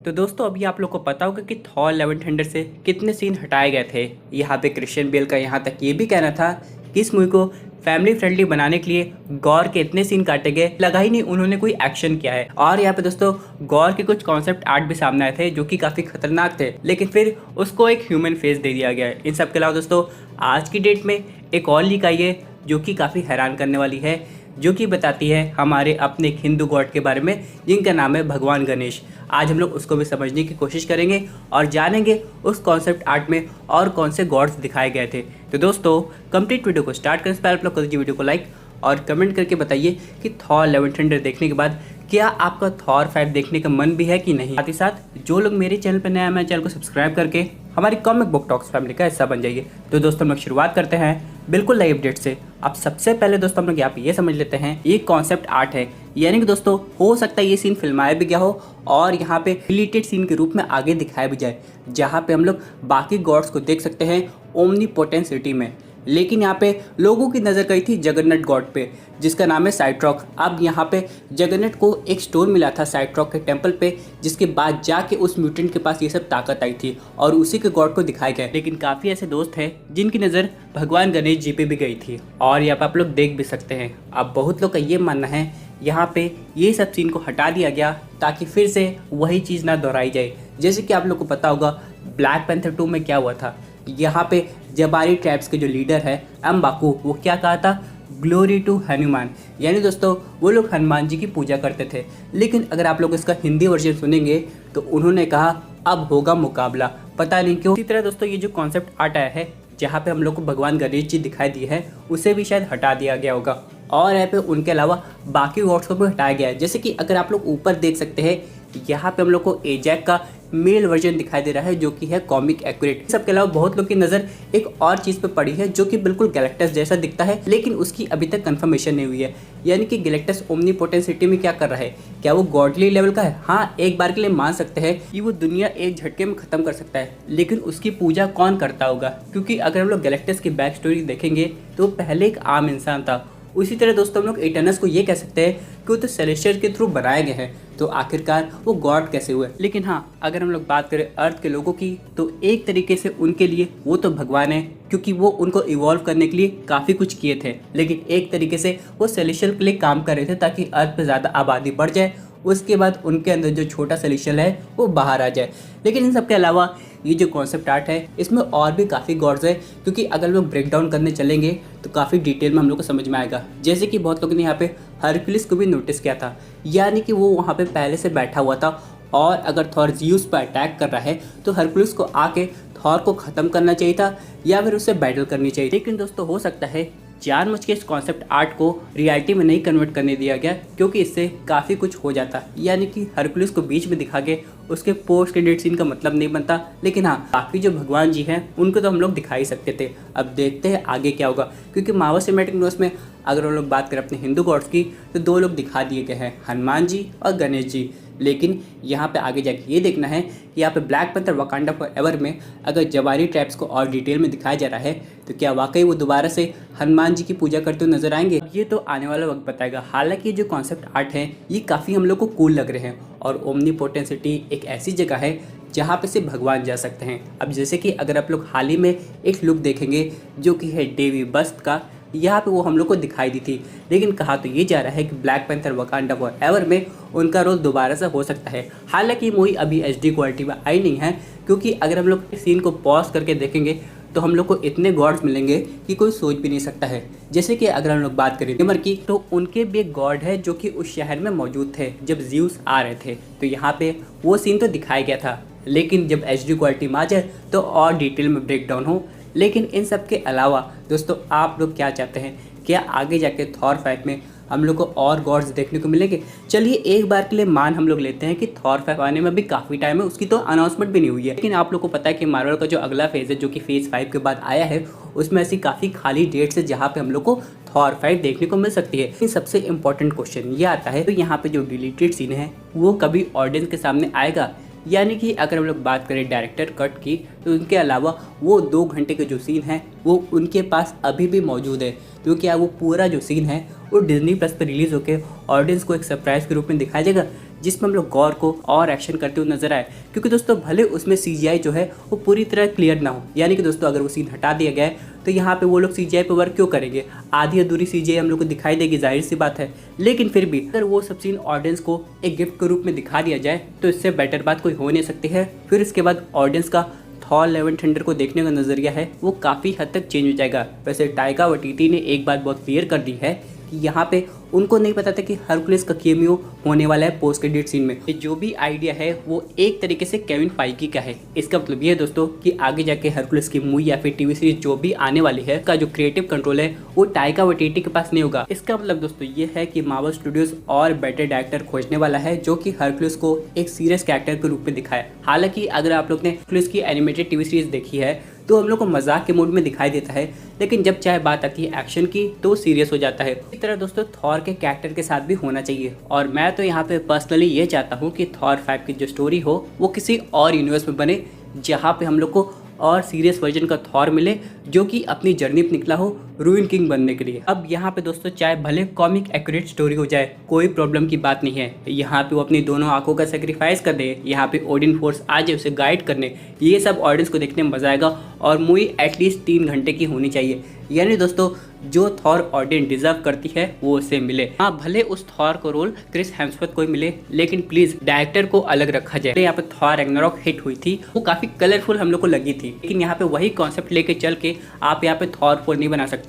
तो दोस्तों अभी आप लोग को पता होगा कि थॉर लव एंड थंडर से कितने सीन हटाए गए थे। यहाँ पे क्रिश्चियन बेल का यहाँ तक ये भी कहना था कि इस मूवी को फैमिली फ्रेंडली बनाने के लिए गॉर के इतने सीन काटे गए, लगा ही नहीं उन्होंने कोई एक्शन किया है। और यहाँ पे दोस्तों गॉर के कुछ कॉन्सेप्ट आर्ट भी सामने आए थे जो कि काफी खतरनाक थे, लेकिन फिर उसको एक ह्यूमन फेस दे दिया गया है। इन सब के अलावा दोस्तों आज की डेट में एक और लीक आई है जो कि काफी हैरान करने वाली है, जो कि बताती है हमारे अपने एक हिंदू गॉड के बारे में जिनका नाम है भगवान गणेश। आज हम लोग उसको भी समझने की कोशिश करेंगे और जानेंगे उस कॉन्सेप्ट आर्ट में और कौन से गॉड्स दिखाए गए थे। तो दोस्तों कंप्लीट वीडियो को स्टार्ट करने से पहले आप लोग कर दीजिए वीडियो को लाइक और कमेंट करके बताइए कि थॉर लव एंड थंडर देखने के बाद क्या आपका थॉर 5 देखने का मन भी है कि नहीं। साथ ही साथ जो लोग मेरे चैनल पर नए हैं, मेरे चैनल को सब्सक्राइब करके हमारी कॉमिक बुक टॉक्स फैमिली का हिस्सा बन जाइए। तो दोस्तों हम लोग शुरुआत करते हैं बिल्कुल नई अपडेट से। अब सबसे पहले दोस्तों हम लोग यहाँ पे ये समझ लेते हैं ये कॉन्सेप्ट आर्ट है, यानी कि दोस्तों हो सकता है ये सीन फिल्माया भी गया हो और यहाँ पे डिलीटेड सीन के रूप में आगे दिखाया भी जाए, जहाँ पे हम लोग बाकी गॉड्स को देख सकते हैं ओमनीपोटेंट सिटी में। लेकिन यहाँ पे लोगों की नज़र गई थी जगन्नाथ गॉड पे जिसका नाम है साइट्रॉक। अब यहाँ पे जगन्नाथ को एक स्टोन मिला था साइट्रॉक के टेंपल पे, जिसके बाद जाके उस म्यूटेंट के पास ये सब ताकत आई थी और उसी के गॉड को दिखाया गया। लेकिन काफ़ी ऐसे दोस्त हैं जिनकी नज़र भगवान गणेश जी पे भी गई थी और यहाँ पे आप लोग देख भी सकते हैं। अब बहुत लोग का ये मानना है यहाँ पे ये सब सीन को हटा दिया गया ताकि फिर से वही चीज़ ना दोहराई जाए। जैसे कि आप लोग को पता होगा ब्लैक पैंथर 2 में क्या हुआ था, यहाँ पे जबारी ट्राइब्स के जो लीडर है अम्बाकू, वो क्या कहा था, ग्लोरी टू हनुमान, यानी दोस्तों वो लोग हनुमान जी की पूजा करते थे। लेकिन अगर आप लोग इसका हिंदी वर्जन सुनेंगे तो उन्होंने कहा अब होगा मुकाबला, पता नहीं क्यों। इसी तरह दोस्तों ये जो कॉन्सेप्ट आर्ट आया है जहाँ पे हम लोग को भगवान गणेश जी दिखाई दिए हैं उसे भी शायद हटा दिया गया होगा और यहाँ पे उनके अलावा बाकी गॉड्स को भी हटाया गया है। जैसे कि अगर आप लोग ऊपर देख सकते हैं यहाँ पे हम लोग को एजैक का मेल वर्जन दिखाई दे रहा है जो कि है कॉमिक एक्यूरेट। सबके अलावा बहुत लोग की नज़र एक और चीज़ पे पड़ी है जो कि बिल्कुल गैलेक्टस जैसा दिखता है, लेकिन उसकी अभी तक कंफर्मेशन नहीं हुई है। यानी कि गैलेक्टस ओमनीपोटेंट सिटी में क्या कर रहा है, क्या वो गॉडली लेवल का है? हाँ, एक बार के लिए मान सकते हैं कि वो दुनिया एक झटके में ख़त्म कर सकता है, लेकिन उसकी पूजा कौन करता होगा? क्योंकि अगर हम लोग गैलेक्टस की बैक स्टोरी देखेंगे तो पहले एक आम इंसान था। उसी तरह दोस्तों हम लोग एटर्नस को ये कह सकते हैं कि वो तो सेलेस्टियल के थ्रू बनाए गए हैं, तो आखिरकार वो गॉड कैसे हुए? लेकिन हाँ, अगर हम लोग बात करें अर्थ के लोगों की तो एक तरीके से उनके लिए वो तो भगवान है, क्योंकि वो उनको इवॉल्व करने के लिए काफ़ी कुछ किए थे। लेकिन एक तरीके से वो सेलेस्टियल के लिए काम कर रहे थे ताकि अर्थ पे ज़्यादा आबादी बढ़ जाए, उसके बाद उनके अंदर जो छोटा सेलेस्टियल है वो बाहर आ जाए। लेकिन इन सब के अलावा ये जो कॉन्सेप्ट आर्ट है इसमें और भी काफ़ी गॉड्स है, क्योंकि अगर लोग ब्रेक डाउन करने चलेंगे तो काफ़ी डिटेल में हम लोग को समझ में आएगा। जैसे कि बहुत लोगों ने यहाँ पे हरक्यूलिस को भी नोटिस किया था, यानी कि वो वहाँ पे पहले से बैठा हुआ था और अगर थॉर ज़्यूस पर अटैक कर रहा है तो हरक्यूलिस को आके थॉर को ख़त्म करना चाहिए था या फिर उससे बैटल करनी चाहिए। लेकिन दोस्तों हो सकता है जानबूझ के इस कॉन्सेप्ट आर्ट को रियलिटी में नहीं कन्वर्ट करने दिया गया, क्योंकि इससे काफ़ी कुछ हो जाता, यानी कि हरक्यूलिस को बीच में दिखा के उसके पोस्ट क्रेडिट सीन का मतलब नहीं बनता। लेकिन हाँ, बाकी जो भगवान जी हैं उनको तो हम लोग दिखा ही सकते थे। अब देखते हैं आगे क्या होगा, क्योंकि मार्वल सिनेमैटिक यूनिवर्स में अगर हम लोग बात करें अपने हिंदू गॉड्स की तो 2 लोग दिखा दिए गए हैं, हनुमान जी और गणेश जी। लेकिन यहाँ पे आगे जाके ये देखना है कि यहाँ पे ब्लैक पैंथर वकांडा फॉरएवर में अगर जवारी ट्राइब्स को और डिटेल में दिखाया जा रहा है तो क्या वाकई वो दोबारा से हनुमान जी की पूजा करते हुए नजर आएंगे, ये तो आने वाला वक्त बताएगा। हालांकि जो कॉन्सेप्ट आर्ट है ये काफ़ी हम लोग को कूल लग रहे हैं और ओमनीपोटेंट सिटी एक ऐसी जगह है जहाँ पे सिर्फ भगवान जा सकते हैं। अब जैसे कि अगर आप लोग हाल ही में एक लुक देखेंगे जो कि है डेवी बस्ट का, यहाँ पे वो हम लोग को दिखाई दी थी, लेकिन कहा तो ये जा रहा है कि ब्लैक पैंथर वकांडा फॉरएवर में उनका रोल दोबारा से हो सकता है। हालांकि मूवी अभी एचडी क्वालिटी में आई नहीं है, क्योंकि अगर हम लोग सीन को पॉज करके देखेंगे तो हम लोग को इतने गॉड्स मिलेंगे कि कोई सोच भी नहीं सकता है। जैसे कि अगर हम लोग बात करें निमर की तो उनके भी एक गॉड है जो कि उस शहर में मौजूद थे जब ज़्यूस आ रहे थे, तो यहाँ पे वो सीन तो दिखाया गया था, लेकिन जब एचडी क्वालिटी में आ जाए तो और डिटेल में ब्रेक डाउन हो। लेकिन इन सब के अलावा दोस्तों आप लोग क्या चाहते हैं, क्या आगे जाके थॉर 5 में हम लोग को और गॉड्स देखने को मिलेंगे? चलिए एक बार के लिए मान हम लोग लेते हैं कि थॉर 5 आने में भी काफ़ी टाइम है, उसकी तो अनाउंसमेंट भी नहीं हुई है। लेकिन आप लोग को पता है कि मार्वल का जो अगला फेज़ है जो कि फेज़ 5 के बाद आया है, उसमें ऐसी काफ़ी खाली डेट्स है जहाँ पे हम लोग को थॉर 5 देखने को मिल सकती है। लेकिन सबसे इंपॉर्टेंट क्वेश्चन ये आता है तो यहाँ पे जो डिलीटेड सीन है वो कभी ऑडियंस के सामने आएगा? यानी कि अगर हम लोग बात करें डायरेक्टर कट की तो उनके अलावा वो 2 घंटे के जो सीन है वो उनके पास अभी भी मौजूद है, तो क्या वो पूरा जो सीन है वो डिज्नी प्लस पर रिलीज़ होकर ऑडियंस को एक सरप्राइज़ के रूप में दिखाया जाएगा? जिसमें हम लोग गौर को और एक्शन करते हुए नजर आए। क्योंकि दोस्तों भले उसमें CGI जो है वो पूरी तरह क्लियर ना हो, यानी कि दोस्तों अगर वो सीन हटा दिया गया है तो यहाँ पे वो लोग CGI पे वर्क क्यों करेंगे, आधी अधूरी CGI हम लोग को दिखाई देगी, जाहिर सी बात है। लेकिन फिर भी अगर वो सब सीन ऑडियंस को एक गिफ्ट के रूप में दिखा दिया जाए तो इससे बेटर बात कोई हो नहीं सकती है। फिर इसके बाद ऑडियंस का थॉर लव एंड थंडर को देखने का नज़रिया है वो काफ़ी हद तक चेंज हो जाएगा। वैसे टाइका वाइटिटी ने एक बात बहुत क्लियर कर दी है कि यहाँ पे उनको नहीं पता था कि हरकुलिस का केमियो होने वाला है पोस्ट क्रेडिट सीन में। ये जो भी आइडिया है वो एक तरीके से केविन फाइगी का है। इसका मतलब ये है दोस्तों कि आगे जाके हरकुलिस की मूवी या फिर टीवी सीरीज जो भी आने वाली है का जो क्रिएटिव कंट्रोल है वो टाइका वाइटिटी के पास नहीं होगा। इसका मतलब दोस्तों ये है कि मार्वल स्टूडियोज और बेटर डायरेक्टर खोजने वाला है जो कि हरकुलिस को एक सीरियस कैरेक्टर के रूप में दिखाए। हालांकि अगर आप लोग ने हरकुलिस की एनिमेटेड टीवी सीरीज देखी है तो हम लोग को मजाक के मूड में दिखाई देता है, लेकिन जब चाहे बात आती है एक्शन की तो सीरियस हो जाता है। इस तरह दोस्तों थॉर के कैरेक्टर के साथ भी होना चाहिए। और मैं तो यहाँ पे पर्सनली ये चाहता हूँ कि थॉर 5 की जो स्टोरी हो वो किसी और यूनिवर्स में बने, जहाँ पे हम लोग को और सीरियस वर्जन का थॉर मिले जो कि अपनी जर्नी पे निकला हो रूइन किंग बनने के लिए। अब यहाँ पे दोस्तों चाहे भले कॉमिक एक्यूरेट स्टोरी हो जाए, कोई प्रॉब्लम की बात नहीं है। यहाँ पे वो अपनी दोनों आंखों का सेक्रीफाइस कर दे, यहाँ पे ओडिन फोर्स आ जाए उसे गाइड करने, ये सब ऑडियंस को देखने में मजा आएगा। और मूवी एटलीस्ट 3 घंटे की होनी चाहिए, यानी दोस्तों जो थॉर ऑडियंस डिजर्व करती है वो उसे मिले। हाँ भले उस थॉर को रोल क्रिस हेम्सवर्थ को ही मिले, लेकिन प्लीज डायरेक्टर को अलग रखा जाए। यहाँ पे थॉर रैग्नारॉक हिट हुई थी, वो काफी कलरफुल हम लोग को लगी थी, लेकिन यहाँ पे वही कॉन्सेप्ट लेके चल के आप यहाँ पे थॉर 4 नहीं बना सकते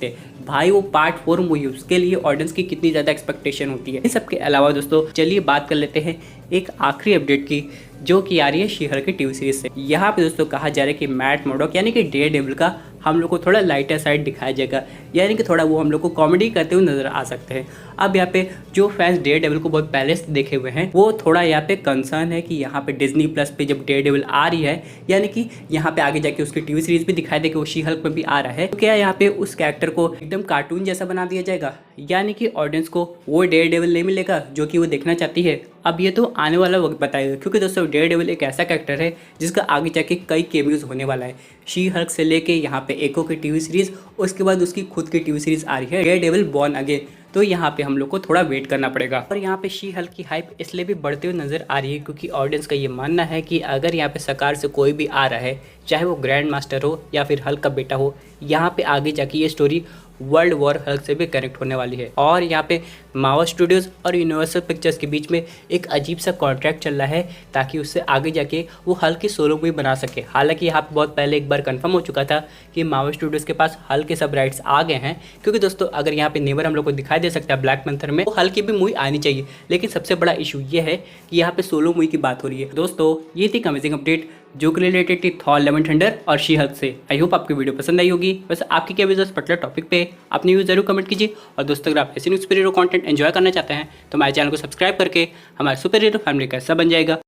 भाई। वो पार्ट 4 मूवी, उसके लिए ऑडियंस की कितनी ज्यादा एक्सपेक्टेशन होती है। इन सब के अलावा दोस्तों चलिए बात कर लेते हैं एक आखिरी अपडेट की, जो कि आ रही है शी-हल्क की टीवी सीरीज से। यहाँ पे दोस्तों कहा जा रहा है कि मैट मर्डॉक यानी कि डेयरडेविल का हम लोग को थोड़ा लाइटर साइड दिखाया जाएगा, यानी कि थोड़ा वो हम लोग को कॉमेडी करते हुए नजर आ सकते हैं। अब यहाँ पे जो फैंस डेयरडेविल को बहुत पहले से देखे हुए हैं वो थोड़ा यहाँ पे कंसर्न है कि यहाँ पे डिज्नी प्लस पे जब डेयरडेविल आ रही है, यानी कि यहाँ पे आगे जाके उसकी टीवी सीरीज भी दिखाई दे कि वो शी-हल्क में भी आ रहा है, तो क्या यहाँ पे उस कैरेक्टर को एकदम कार्टून जैसा बना दिया जाएगा, यानी कि ऑडियंस को वो डेयरडेविल नहीं मिलेगा जो कि वो देखना चाहती है। अब ये तो आने वाला वक्त बताएगा, क्योंकि दोस्तों डेयरडेविल एक ऐसा कैरेक्टर है जिसका आगे जाके कई केमियोज होने वाला है। शी-हल्क से लेके यहाँ पे एको की टीवी सीरीज, उसके बाद उसकी खुद की टीवी सीरीज आ रही है डेयरडेविल बॉर्न अगेन, तो यहाँ पे हम लोग को थोड़ा वेट करना पड़ेगा। और यहाँ पे शी-हल्क की हाइप इसलिए भी बढ़ते हुए नजर आ रही है क्योंकि ऑडियंस का ये मानना है कि अगर यहाँ पे सकार से कोई भी आ रहा है, चाहे वो ग्रैंड मास्टर हो या फिर हल्क का बेटा हो, यहाँ पे आगे जाके ये स्टोरी वर्ल्ड वॉर हल्क से भी कनेक्ट होने वाली है। और यहाँ पे मार्वल स्टूडियोज और यूनिवर्सल पिक्चर्स के बीच में एक अजीब सा कॉन्ट्रैक्ट चल रहा है ताकि उससे आगे जाके वो हल्क की सोलो मूवी बना सके। हालांकि यहाँ पे बहुत पहले एक बार कंफर्म हो चुका था कि मार्वल स्टूडियोज के पास हल्क के सब राइट्स आ गए हैं, क्योंकि दोस्तों अगर यहाँ पे नेवर हम लोग को दिखाई दे सकता है ब्लैक पैंथर में, तो हल्क की भी मूवी आनी चाहिए। लेकिन सबसे बड़ा इशू ये है कि यहाँ पे सोलो मूवी की बात हो रही है। दोस्तों ये थी अमेजिंग अपडेट जो कि रिलेटेड थी थॉर लव एंड थंडर और शी-हल्क से। आई होप आपकी वीडियो पसंद आई होगी। वैसे आपकी क्या व्यूज़ पर्टिकुलर टॉपिक पे अपनी व्यूज़ जरूर कमेंट कीजिए। और दोस्तों अगर आप ऐसे news super hero content enjoy करना चाहते हैं तो हमारे चैनल को सब्सक्राइब करके हमारे सुपर हीरो फैमिली का हिस्सा बन जाएगा।